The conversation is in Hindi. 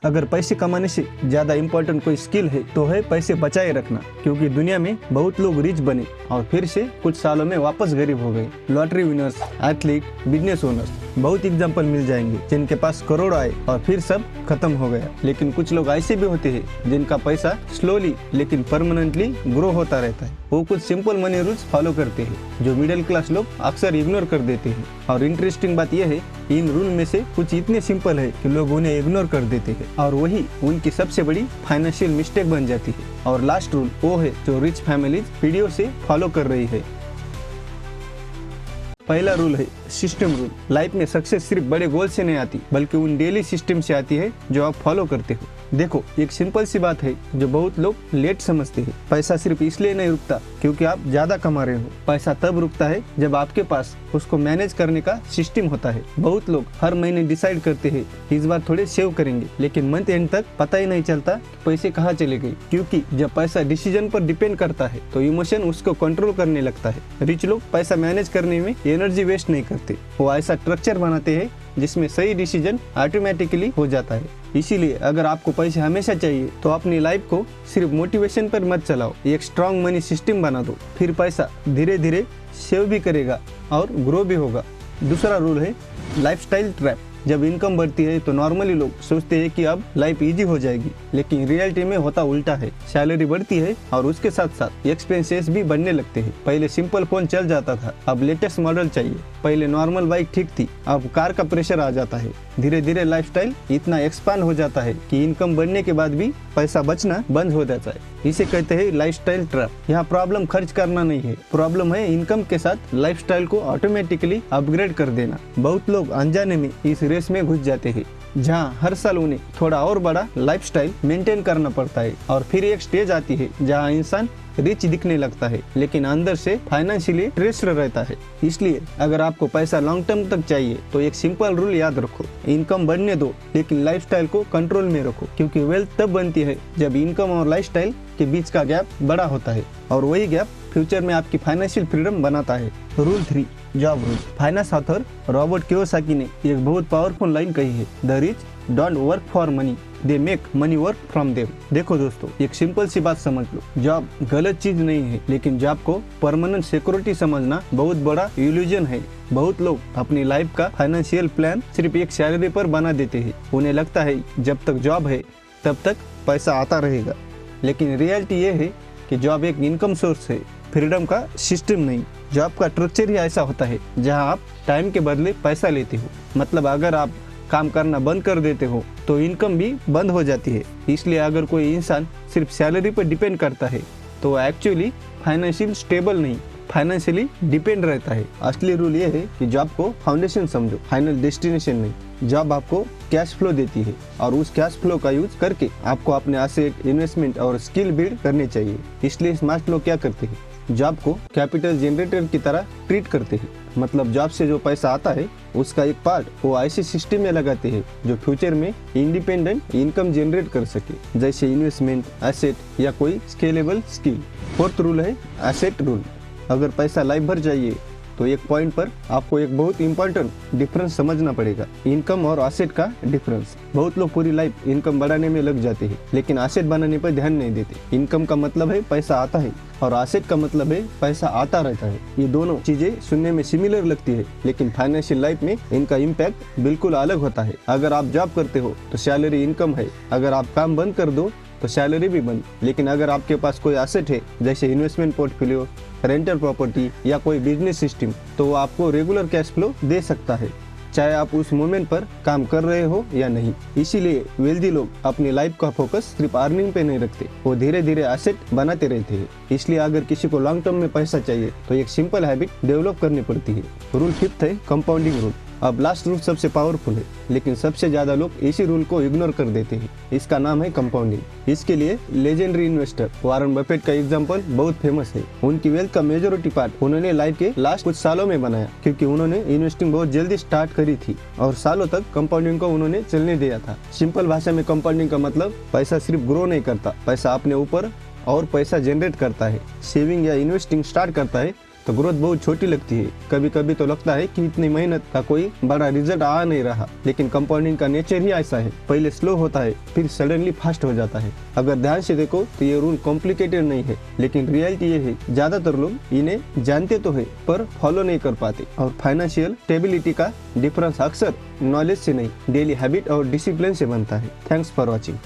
अगर पैसे कमाने से ज्यादा इम्पोर्टेंट कोई स्किल है तो है पैसे बचाए रखना, क्योंकि दुनिया में बहुत लोग रिच बने और फिर से कुछ सालों में वापस गरीब हो गए। Lottery winners, athlete, business owners, बहुत एग्जाम्पल मिल जाएंगे जिनके पास करोड़ आए और फिर सब खत्म हो गया। लेकिन कुछ लोग ऐसे भी होते हैं जिनका पैसा स्लोली लेकिन परमानेंटली ग्रो होता रहता है। वो कुछ सिंपल मनी रूल्स फॉलो करते हैं जो मिडिल क्लास लोग अक्सर इग्नोर कर देते हैं। और इंटरेस्टिंग बात यह है, इन रूल में से कुछ इतने सिंपल है कि लोग उन्हें इग्नोर कर देते हैं और वही उनकी सबसे बड़ी फाइनेंशियल मिस्टेक बन जाती है। और लास्ट रूल वो है जो रिच फैमिलीज पीढ़ियों से फॉलो कर रही है। पहला रूल है सिस्टम रूल। लाइफ में सक्सेस सिर्फ बड़े गोल से नहीं आती, बल्कि उन डेली सिस्टम से आती है जो आप फॉलो करते हो। देखो, एक सिंपल सी बात है जो बहुत लोग लेट समझते हैं। पैसा सिर्फ इसलिए नहीं रुकता क्योंकि आप ज्यादा कमा रहे हो। पैसा तब रुकता है जब आपके पास उसको मैनेज करने का सिस्टम होता है। बहुत लोग हर महीने डिसाइड करते हैं इस बार थोड़े सेव करेंगे, लेकिन मंथ एंड तक पता ही नहीं चलता कि पैसे कहाँ चले गए। क्योंकि जब पैसा डिसीजन पर डिपेंड करता है तो इमोशन उसको कंट्रोल करने लगता है। रिच लोग पैसा मैनेज करने में एनर्जी वेस्ट नहीं करते, वो ऐसा स्ट्रक्चर बनाते हैं जिसमें सही डिसीजन ऑटोमेटिकली हो जाता है। इसीलिए अगर आपको पैसे हमेशा चाहिए तो अपनी लाइफ को सिर्फ मोटिवेशन पर मत चलाओ, एक स्ट्रॉन्ग मनी सिस्टम बना दो। फिर पैसा धीरे धीरे सेव भी करेगा और ग्रो भी होगा। दूसरा रूल है लाइफस्टाइल ट्रैप। जब इनकम बढ़ती है तो नॉर्मली लोग सोचते हैं कि अब लाइफ इजी हो जाएगी, लेकिन रियलिटी में होता उल्टा है। सैलरी बढ़ती है और उसके साथ साथ एक्सपेंसेस भी बढ़ने लगते हैं। पहले सिंपल फोन चल जाता था, अब लेटेस्ट मॉडल चाहिए। पहले नॉर्मल बाइक ठीक थी, अब कार का प्रेशर आ जाता है। धीरे धीरे लाइफस्टाइल इतना एक्सपांड हो जाता है कि इनकम बढ़ने के बाद भी पैसा बचना बंद हो जाता है। इसे कहते हैं लाइफस्टाइल ट्रैप। यहाँ प्रॉब्लम खर्च करना नहीं है, प्रॉब्लम है इनकम के साथ लाइफस्टाइल को ऑटोमेटिकली अपग्रेड कर देना। बहुत लोग अनजाने में इस रेस में घुस जाते हैं जहाँ हर साल उन्हें थोड़ा और बड़ा लाइफस्टाइल मेंटेन करना पड़ता है। और फिर एक स्टेज आती है जहाँ इंसान रिच दिखने लगता है लेकिन अंदर से फाइनेंशियली स्ट्रेस्ड रहता है। इसलिए अगर आपको पैसा लॉन्ग टर्म तक चाहिए तो एक सिंपल रूल याद रखो, इनकम बढ़ने दो लेकिन लाइफस्टाइल को कंट्रोल में रखो। क्योंकि वेल्थ तब बनती है जब इनकम और लाइफस्टाइल के बीच का गैप बड़ा होता है, और वही गैप फ्यूचर में आपकी फाइनेंशियल फ्रीडम बनाता है। Rule 3, job rule. Finance author Robert Kiyosaki ने एक बहुत पावरफुल लाइन कही है, the rich don't work for money, they make money work from them. देखो दोस्तों, एक सिंपल सी बात समझ लो, जॉब गलत चीज नहीं है, लेकिन जॉब को परमानेंट सिक्योरिटी समझना बहुत बड़ा इल्यूजन है। बहुत लोग अपनी लाइफ का फाइनेंशियल प्लान सिर्फ एक सैलरी पर बना देते हैं। उन्हें लगता है जब तक जॉब है तब तक पैसा आता रहेगा, लेकिन रियलिटी ये है कि जॉब एक इनकम सोर्स है, फ्रीडम का सिस्टम नहीं। जॉब का स्ट्रक्चर ही ऐसा होता है जहां आप टाइम के बदले पैसा लेते हो। मतलब अगर आप काम करना बंद कर देते हो तो इनकम भी बंद हो जाती है। इसलिए अगर कोई इंसान सिर्फ सैलरी पर डिपेंड करता है तो एक्चुअली फाइनेंशियल स्टेबल नहीं, फाइनेंशियली डिपेंड रहता है। असली रूल ये है कि जॉब को फाउंडेशन समझो, फाइनल डेस्टिनेशन नहीं। जॉब आपको कैश फ्लो देती है और उस कैश फ्लो का यूज करके आपको अपने एसेट, इन्वेस्टमेंट और स्किल बिल्ड करने चाहिए। इसलिए स्मार्ट लोग क्या करते हैं, जॉब को कैपिटल जनरेटर की तरह ट्रीट करते हैं। मतलब जॉब से जो पैसा आता है उसका एक पार्ट वो ऐसे सिस्टम में लगाते हैं जो फ्यूचर में इंडिपेंडेंट इनकम जनरेट कर सके, जैसे इन्वेस्टमेंट, एसेट या कोई स्केलेबल स्किल। फोर्थ रूल है एसेट रूल। अगर पैसा लाइफ भर चाहिए तो एक पॉइंट पर आपको एक बहुत इंपॉर्टेंट डिफरेंस समझना पड़ेगा, इनकम और एसेट का डिफरेंस। बहुत लोग पूरी लाइफ इनकम बढ़ाने में लग जाते हैं लेकिन एसेट बनाने पर ध्यान नहीं देते। इनकम का मतलब है पैसा आता है और एसेट का मतलब है पैसा आता रहता है। ये दोनों चीजें सुनने में सिमिलर लगती है लेकिन फाइनेंशियल लाइफ में इनका इम्पैक्ट बिल्कुल अलग होता है। अगर आप जॉब करते हो तो सैलरी इनकम है, अगर आप काम बंद कर दो तो सैलरी भी बंद। लेकिन अगर आपके पास कोई एसेट है जैसे इन्वेस्टमेंट पोर्टफोलियो, रेंटल प्रॉपर्टी या कोई बिजनेस सिस्टम, तो वो आपको रेगुलर कैश फ्लो दे सकता है, चाहे आप उस मोमेंट पर काम कर रहे हो या नहीं। इसीलिए वेल्दी लोग अपनी लाइफ का फोकस सिर्फ अर्निंग पे नहीं रखते, वो धीरे धीरे एसेट बनाते रहते हैं। इसलिए अगर किसी को लॉन्ग टर्म में पैसा चाहिए तो एक सिंपल हैबिट डेवलप करनी पड़ती है। रूल 5 है कंपाउंडिंग रूल। अब लास्ट रूल सबसे पावरफुल है लेकिन सबसे ज्यादा लोग इसी रूल को इग्नोर कर देते हैं। इसका नाम है कंपाउंडिंग। इसके लिए लेजेंडरी इन्वेस्टर वॉरेन बफेट का एग्जांपल बहुत फेमस है। उनकी वेल्थ का मेजोरिटी पार्ट उन्होंने लाइफ के लास्ट कुछ सालों में बनाया, क्योंकि उन्होंने इन्वेस्टिंग बहुत जल्दी स्टार्ट करी थी और सालों तक कंपाउंडिंग को उन्होंने चलने दिया था। सिंपल भाषा में कंपाउंडिंग का मतलब पैसा सिर्फ ग्रो नहीं करता, पैसा अपने ऊपर और पैसा जनरेट करता है। सेविंग या इन्वेस्टिंग स्टार्ट करता है तो ग्रोथ बहुत छोटी लगती है। कभी कभी तो लगता है कि इतनी मेहनत का कोई बड़ा रिजल्ट आ नहीं रहा, लेकिन कंपाउंडिंग का नेचर ही ऐसा है, पहले स्लो होता है फिर सडनली फास्ट हो जाता है। अगर ध्यान से देखो तो ये रूल कॉम्प्लिकेटेड नहीं है, लेकिन रियलिटी ये है ज्यादातर लोग इन्हें जानते तो है पर फॉलो नहीं कर पाते। और फाइनेंशियल स्टेबिलिटी का डिफरेंस अक्सर नॉलेज से नहीं, डेली हैबिट और डिसिप्लिन से बनता है। Thanks for watching.